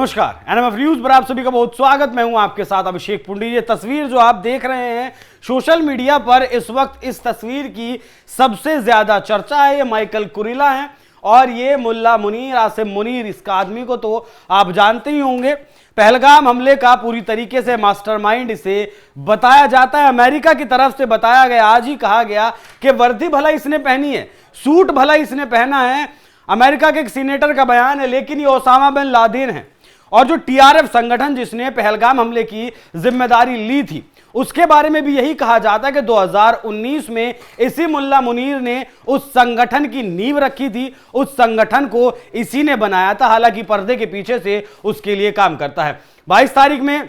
नमस्कार, NMF news पर आप सभी का बहुत स्वागत। मैं हूं आपके साथ अभिषेक पुंडी। ये तस्वीर जो आप देख रहे हैं सोशल मीडिया पर इस वक्त, इस तस्वीर की सबसे ज्यादा चर्चा है। ये माइकल कुरिला है और ये मुल्ला मुनीर, आसिम मुनीर। इसका आदमी को तो आप जानते ही होंगे। पहलगाम हमले का पूरी तरीके से मास्टरमाइंड इसे बताया जाता है। अमेरिका की तरफ से बताया गया, आज ही कहा गया कि वर्दी भला इसने पहनी है, सूट भला इसने पहना है। अमेरिका के एक सीनेटर का बयान है, लेकिन ये ओसामा बिन लादेन है। और जो टीआरएफ संगठन जिसने पहलगाम हमले की जिम्मेदारी ली थी, उसके बारे में भी यही कहा जाता है कि 2019 में इसी मुल्ला मुनीर ने उस संगठन की नींव रखी थी, उस संगठन को इसी ने बनाया था। हालांकि पर्दे के पीछे से उसके लिए काम करता है। 22 तारीख में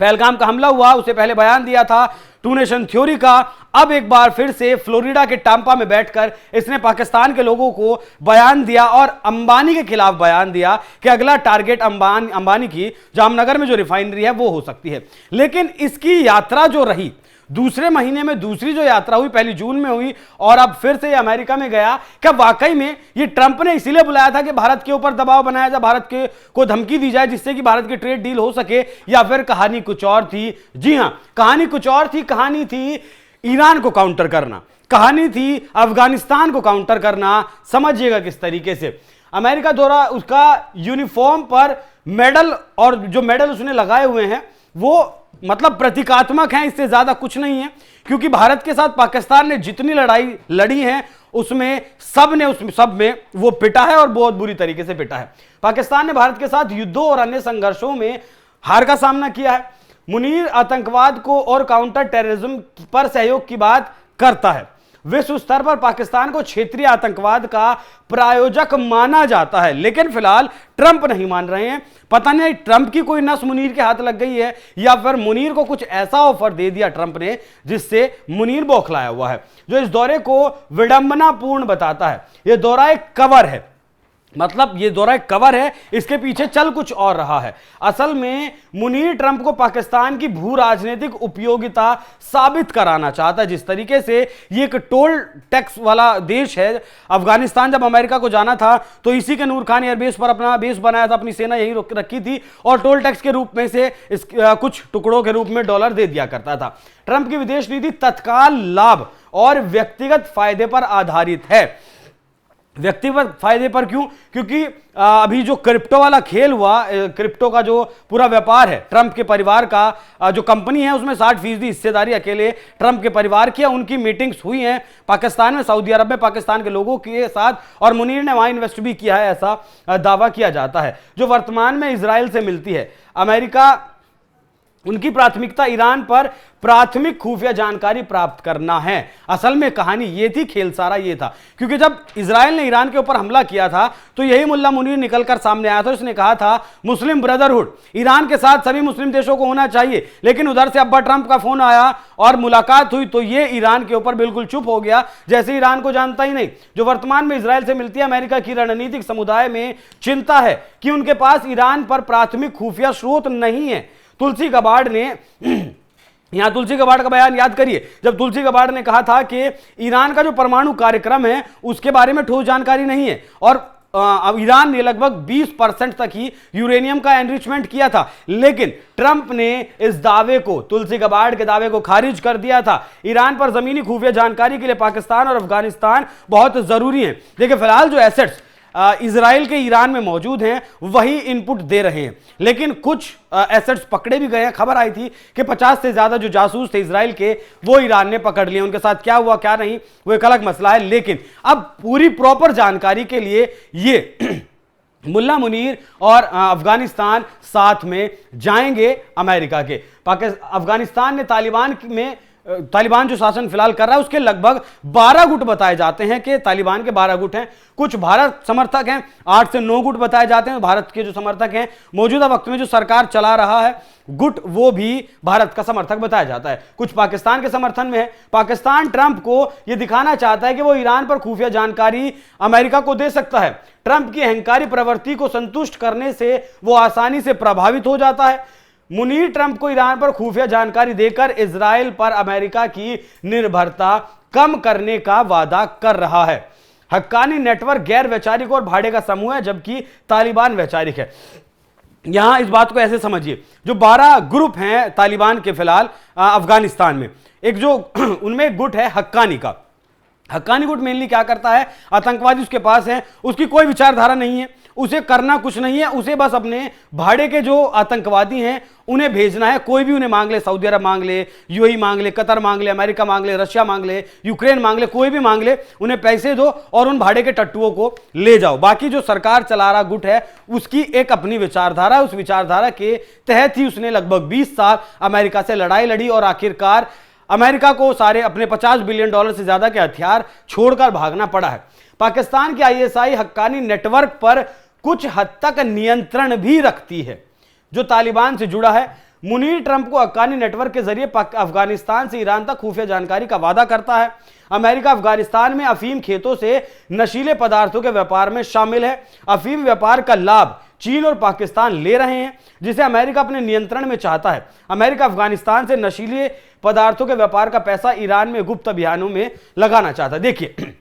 पहलगाम का हमला हुआ, उससे पहले बयान दिया था टू नेशन थ्योरी का। अब एक बार फिर से फ्लोरिडा के टांपा में बैठकर इसने पाकिस्तान के लोगों को बयान दिया और अंबानी के खिलाफ बयान दिया कि अगला टारगेट अंबानी की जामनगर में जो रिफाइनरी है वो हो सकती है। लेकिन इसकी यात्रा जो रही, दूसरे महीने में दूसरी जो यात्रा हुई, पहली जून में हुई और अब फिर से अमेरिका में गया। क्या वाकई में ये ट्रंप ने इसीलिए बुलाया था कि भारत के ऊपर दबाव बनाया जाए, भारत के को धमकी दी जाए जिससे कि भारत की ट्रेड डील हो सके, या फिर कहानी कुछ और थी? जी हां, कहानी कुछ और थी। कहानी थी ईरान को काउंटर करना, कहानी थी अफगानिस्तान को काउंटर करना। समझिएगा किस तरीके से अमेरिका द्वारा उसका यूनिफॉर्म पर मेडल, और जो मेडल उसने लगाए हुए हैं वो मतलब प्रतीकात्मक है, इससे ज्यादा कुछ नहीं है। क्योंकि भारत के साथ पाकिस्तान ने जितनी लड़ाई लड़ी है उसमें सब में वो पिटा है और बहुत बुरी तरीके से पिटा है। पाकिस्तान ने भारत के साथ युद्धों और अन्य संघर्षों में हार का सामना किया है। मुनीर आतंकवाद को और काउंटर टेररिज्म पर सहयोग की बात करता है। विश्व स्तर पर पाकिस्तान को क्षेत्रीय आतंकवाद का प्रायोजक माना जाता है, लेकिन फिलहाल ट्रंप नहीं मान रहे हैं। पता नहीं ट्रंप की कोई नस मुनीर के हाथ लग गई है या फिर मुनीर को कुछ ऐसा ऑफर दे दिया ट्रंप ने जिससे मुनीर बौखलाया हुआ है, जो इस दौरे को विडंबनापूर्ण बताता है। यह दौरा एक कवर है, मतलब ये दौरा एक कवर है, इसके पीछे चल कुछ और रहा है। असल में मुनीर ट्रंप को पाकिस्तान की भू राजनीतिक उपयोगिता साबित कराना चाहता है। जिस तरीके से ये एक टोल टैक्स वाला देश है। अफगानिस्तान जब अमेरिका को जाना था तो इसी के नूर खान एयरबेस पर अपना बेस बनाया था, अपनी सेना यही रखी थी और टोल टैक्स के रूप में से कुछ टुकड़ों के रूप में डॉलर दे दिया करता था। ट्रंप की विदेश नीति तत्काल लाभ और व्यक्तिगत फायदे पर आधारित है। व्यक्तिगत फायदे पर क्यों? क्योंकि अभी जो क्रिप्टो वाला खेल हुआ, क्रिप्टो का जो पूरा व्यापार है, ट्रंप के परिवार का जो कंपनी है उसमें 60% हिस्सेदारी अकेले ट्रंप के परिवार की है। उनकी मीटिंग्स हुई हैं पाकिस्तान में, सऊदी अरब में, पाकिस्तान के लोगों के साथ, और मुनीर ने वहां इन्वेस्ट भी किया है, ऐसा दावा किया जाता है। जो वर्तमान में इजराइल से मिलती है अमेरिका, उनकी प्राथमिकता ईरान पर प्राथमिक खुफिया जानकारी प्राप्त करना है। असल में कहानी ये थी, खेल सारा ये था। क्योंकि जब इजराइल ने ईरान के ऊपर हमला किया था तो यही मुल्ला मुनीर निकलकर सामने आया था। उसने कहा था मुस्लिम ब्रदरहुड ईरान के साथ सभी मुस्लिम देशों को होना चाहिए। लेकिन उधर से अब्बा ट्रंप का फोन आया और मुलाकात हुई तो ये ईरान के ऊपर बिल्कुल चुप हो गया, जैसे ईरान को जानता ही नहीं। जो वर्तमान में इजराइल से मिलती है, अमेरिका की रणनीतिक समुदाय में चिंता है कि उनके पास ईरान पर प्राथमिक खुफिया स्रोत नहीं है। तुलसी गबार्ड ने यहां तुलसी गबार्ड का बयान याद करिए, जब तुलसी गबार्ड ने कहा था कि ईरान का जो परमाणु कार्यक्रम है उसके बारे में ठोस जानकारी नहीं है और अब ईरान ने लगभग 20% तक ही यूरेनियम का एनरिचमेंट किया था। लेकिन ट्रंप ने इस दावे को, तुलसी गबार्ड के दावे को खारिज कर दिया था। ईरान पर जमीनी खुफिया जानकारी के लिए पाकिस्तान और अफगानिस्तान बहुत जरूरी है। देखिए, फिलहाल जो एसेट्स इजराइल के ईरान में मौजूद हैं वही इनपुट दे रहे हैं, लेकिन कुछ एसेट्स पकड़े भी गए हैं। खबर आई थी कि 50 से ज्यादा जो जासूस थे इजराइल के, वो ईरान ने पकड़ लिए। उनके साथ क्या हुआ क्या नहीं वो एक अलग मसला है, लेकिन अब पूरी प्रॉपर जानकारी के लिए ये मुल्ला मुनीर और अफगानिस्तान साथ में जाएंगे अमेरिका के। अफगानिस्तान ने तालिबान जो शासन फिलहाल कर रहा है उसके लगभग 12 गुट बताए जाते हैं कि तालिबान के 12 गुट हैं। कुछ भारत समर्थक हैं, 8 से 9 गुट बताए जाते हैं भारत के जो समर्थक हैं। मौजूदा वक्त में जो सरकार चला रहा है गुट, वो भी भारत का समर्थक बताया जाता है। कुछ पाकिस्तान के समर्थन में है। पाकिस्तान ट्रंप को यह दिखाना चाहता है कि वो ईरान पर खुफिया जानकारी अमेरिका को दे सकता है। ट्रंप की अहंकारी प्रवृत्ति को संतुष्ट करने से वो आसानी से प्रभावित हो जाता है। मुनीर ट्रंप को ईरान पर खुफिया जानकारी देकर इजराइल पर अमेरिका की निर्भरता कम करने का वादा कर रहा है। हक्कानी नेटवर्क गैर वैचारिक और भाड़े का समूह है, जबकि तालिबान वैचारिक है। यहां इस बात को ऐसे समझिए, जो 12 ग्रुप हैं तालिबान के फिलहाल अफगानिस्तान में, एक जो उनमें एक गुट है हक्कानी का। हक्कानी गुट मेनली क्या करता है, आतंकवादी उसके पास है, उसकी कोई विचारधारा नहीं है, उसे करना कुछ नहीं है, उसे बस अपने भाड़े के जो आतंकवादी हैं उन्हें भेजना है। कोई भी उन्हें मांग ले, सऊदी अरब मांग ले, यूएई मांग ले, कतर मांग ले, अमेरिका मांग ले, रशिया मांग ले, यूक्रेन मांग ले, कोई भी मांग ले, उन्हें पैसे दो और उन भाड़े के टट्टुओं को ले जाओ। बाकी जो सरकार चला रहा गुट है उसकी एक अपनी विचारधारा है, उस विचारधारा के तहत ही उसने लगभग 20 साल अमेरिका से लड़ाई लड़ी और आखिरकार अमेरिका को सारे अपने $50 बिलियन से ज्यादा के हथियार छोड़कर भागना पड़ा है। पाकिस्तान की आईएसआई हक्कानी नेटवर्क पर कुछ हद तक नियंत्रण भी रखती है जो तालिबान से जुड़ा है। मुनीर ट्रंप को हक्कानी नेटवर्क के जरिए अफगानिस्तान से ईरान तक खुफिया जानकारी का वादा करता है। अमेरिका अफगानिस्तान में अफीम खेतों से नशीले पदार्थों के व्यापार में शामिल है। अफीम व्यापार का लाभ चीन और पाकिस्तान ले रहे हैं, जिसे अमेरिका अपने नियंत्रण में चाहता है। अमेरिका अफगानिस्तान से नशीले पदार्थों के व्यापार का पैसा ईरान में गुप्त अभियानों में लगाना चाहता है। देखिए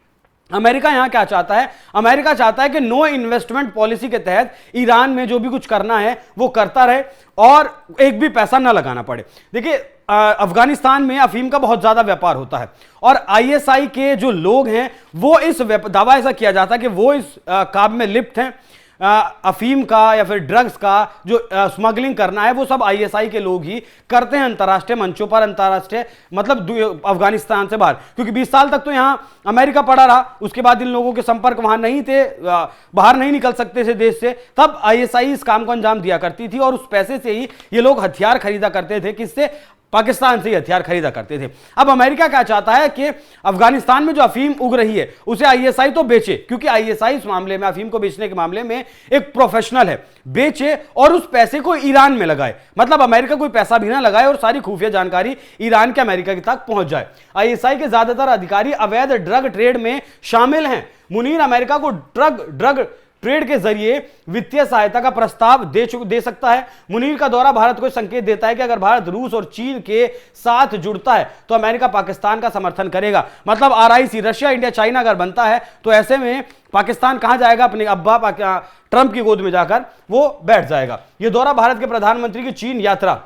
अमेरिका यहां क्या चाहता है, अमेरिका चाहता है कि नो इन्वेस्टमेंट पॉलिसी के तहत ईरान में जो भी कुछ करना है वो करता रहे और एक भी पैसा ना लगाना पड़े। देखिए अफगानिस्तान में अफीम का बहुत ज्यादा व्यापार होता है और आईएसआई के जो लोग हैं वो इस दावा ऐसा किया जाता है कि वो इस काम में लिप्त हैं। अफीम का या फिर ड्रग्स का जो स्मगलिंग करना है वो सब आईएसआई के लोग ही करते हैं अंतर्राष्ट्रीय मंचों पर, अंतर्राष्ट्रीय मतलब अफगानिस्तान से बाहर, क्योंकि 20 साल तक तो यहां अमेरिका पड़ा रहा, उसके बाद इन लोगों के संपर्क वहां नहीं थे, बाहर नहीं निकल सकते थे देश से, तब आईएसआई इस काम को अंजाम दिया करती थी और उस पैसे से ही ये लोग हथियार खरीदा करते थे। किससे? पाकिस्तान से ही हथियार खरीदा करते थे। अब अमेरिका क्या चाहता है कि अफगानिस्तान में जो अफीम उग रही है उसे आईएसआई तो बेचे, क्योंकि आईएसआई इस मामले में, अफीम को बेचने के मामले में एक प्रोफेशनल है, बेचे और उस पैसे को ईरान में लगाए, मतलब अमेरिका कोई पैसा भी ना लगाए और सारी खुफिया जानकारी ईरान के अमेरिका तक पहुंच जाए। आईएसआई के ज्यादातर अधिकारी अवैध ड्रग ट्रेड में शामिल हैं। मुनीर अमेरिका को ड्रग ट्रेड के जरिए वित्तीय सहायता का प्रस्ताव दे सकता है। मुनीर का दौरा भारत को संकेत देता है कि अगर भारत रूस और चीन के साथ जुड़ता है तो अमेरिका पाकिस्तान का समर्थन करेगा। मतलब RIC रशिया, इंडिया, चाइना अगर बनता है तो ऐसे में पाकिस्तान कहां जाएगा? अपने अब्बा ट्रंप की गोद में जाकर वो बैठ जाएगा। यह दौरा भारत के प्रधानमंत्री की चीन यात्रा,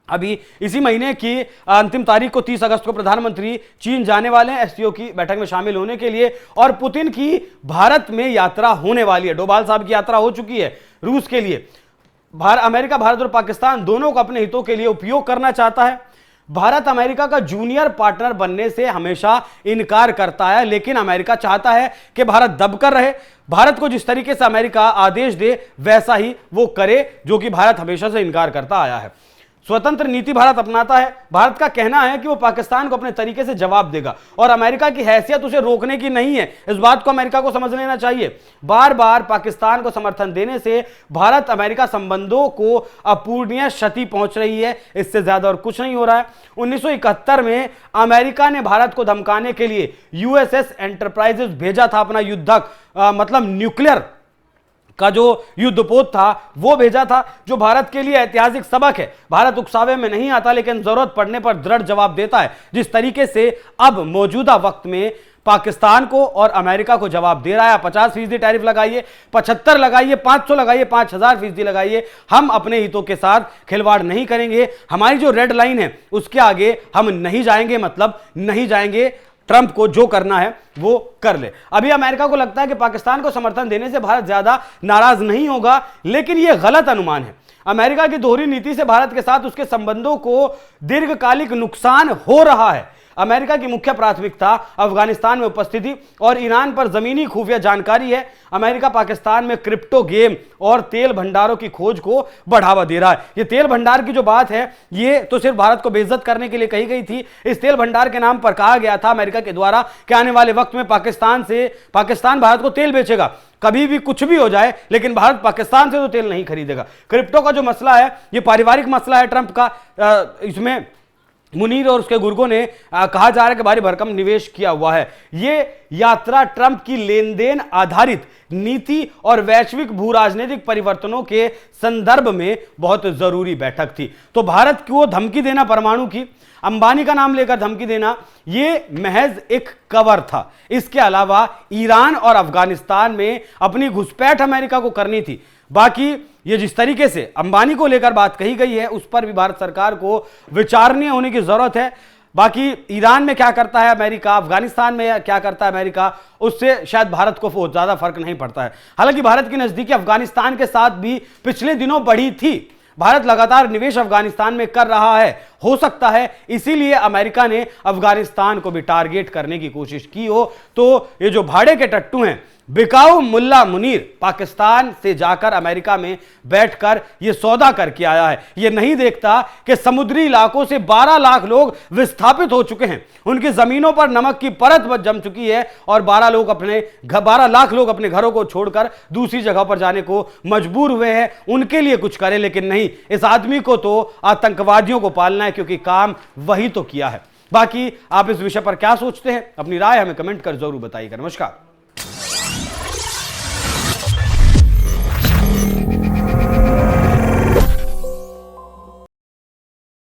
अभी इसी महीने की अंतिम तारीख को 30 अगस्त को प्रधानमंत्री चीन जाने वाले हैं SCO की बैठक में शामिल होने के लिए, और पुतिन की भारत में यात्रा होने वाली है। डोभाल साहब की यात्रा हो चुकी है रूस के लिए। अमेरिका भारत और पाकिस्तान दोनों को अपने हितों के लिए उपयोग करना चाहता है। भारत अमेरिका का जूनियर पार्टनर बनने से हमेशा इनकार करता है, लेकिन अमेरिका चाहता है कि भारत दबकर रहे, भारत को जिस तरीके से अमेरिका आदेश दे वैसा ही वो करे, जो कि भारत हमेशा से इनकार करता आया है। स्वतंत्र नीति भारत अपनाता है। भारत का कहना है कि वो पाकिस्तान को अपने तरीके से जवाब देगा और अमेरिका की हैसियत उसे रोकने की नहीं है। इस बात को अमेरिका को समझ लेना चाहिए। बार बार पाकिस्तान को समर्थन देने से भारत अमेरिका संबंधों को अपूरणीय क्षति पहुंच रही है, इससे ज्यादा और कुछ नहीं हो रहा है। 1971 में अमेरिका ने भारत को धमकाने के लिए USS एंटरप्राइजेस भेजा था, अपना युद्धक मतलब न्यूक्लियर का जो युद्धपोत था वो भेजा था, जो भारत के लिए ऐतिहासिक सबक है। भारत उकसावे में नहीं आता, लेकिन जरूरत पड़ने पर दृढ़ जवाब देता है, जिस तरीके से अब मौजूदा वक्त में पाकिस्तान को और अमेरिका को जवाब दे रहा है। 50% टैरिफ लगाइए, 75 लगाइए, 500 लगाइए, 5000% लगाइए, हम अपने हितों के साथ खिलवाड़ नहीं करेंगे। हमारी जो रेड लाइन है उसके आगे हम नहीं जाएंगे, मतलब नहीं जाएंगे। ट्रंप को जो करना है वो कर ले। अभी अमेरिका को लगता है कि पाकिस्तान को समर्थन देने से भारत ज्यादा नाराज नहीं होगा, लेकिन यह गलत अनुमान है। अमेरिका की दोहरी नीति से भारत के साथ उसके संबंधों को दीर्घकालिक नुकसान हो रहा है। अमेरिका की मुख्य प्राथमिकता अफगानिस्तान में उपस्थिति और ईरान पर जमीनी खुफिया जानकारी है। अमेरिका पाकिस्तान में क्रिप्टो गेम और तेल भंडारों की खोज को बढ़ावा दे रहा है। ये तेल भंडार की जो बात है ये तो सिर्फ भारत को बेइज्जत करने के लिए कही गई थी। इस तेल भंडार के नाम पर कहा गया था अमेरिका के द्वारा कि आने वाले वक्त में पाकिस्तान भारत को तेल बेचेगा। कभी भी कुछ भी हो जाए, लेकिन भारत पाकिस्तान से तो तेल नहीं खरीदेगा। क्रिप्टो का जो मसला है ये पारिवारिक मसला है ट्रंप का। इसमें मुनीर और उसके गुर्गों ने कहा जा रहा है कि भारी भरकम निवेश किया हुआ है। यह यात्रा ट्रंप की लेन देन आधारित नीति और वैश्विक भू राजनीतिक परिवर्तनों के संदर्भ में बहुत जरूरी बैठक थी। तो भारत को धमकी देना, परमाणु की, अंबानी का नाम लेकर धमकी देना, यह महज एक कवर था। इसके अलावा ईरान और अफगानिस्तान में अपनी घुसपैठ अमेरिका को करनी थी। बाकी ये जिस तरीके से अंबानी को लेकर बात कही गई है उस पर भी भारत सरकार को विचारणीय होने की जरूरत है। बाकी ईरान में क्या करता है अमेरिका, अफगानिस्तान में क्या करता है अमेरिका, उससे शायद भारत को बहुत ज्यादा फर्क नहीं पड़ता है। हालांकि भारत की नजदीकी अफगानिस्तान के साथ भी पिछले दिनों बढ़ी थी। भारत लगातार निवेश अफगानिस्तान में कर रहा है, हो सकता है इसीलिए अमेरिका ने अफगानिस्तान को भी टारगेट करने की कोशिश की हो। तो ये जो भाड़े के टट्टू हैं बिकाऊ मुल्ला मुनीर पाकिस्तान से जाकर अमेरिका में बैठकर यह सौदा करके आया है। यह नहीं देखता कि समुद्री इलाकों से 12 लाख लोग विस्थापित हो चुके हैं, उनकी जमीनों पर नमक की परत जम चुकी है और 12 लाख लोग अपने घरों को छोड़कर दूसरी जगह पर जाने को मजबूर हुए हैं। उनके लिए कुछ करें, लेकिन नहीं, इस आदमी को तो आतंकवादियों को पालना है, क्योंकि काम वही तो किया है। बाकी आप इस विषय पर क्या सोचते हैं, अपनी राय हमें कमेंट कर जरूर बताइएगा। नमस्कार।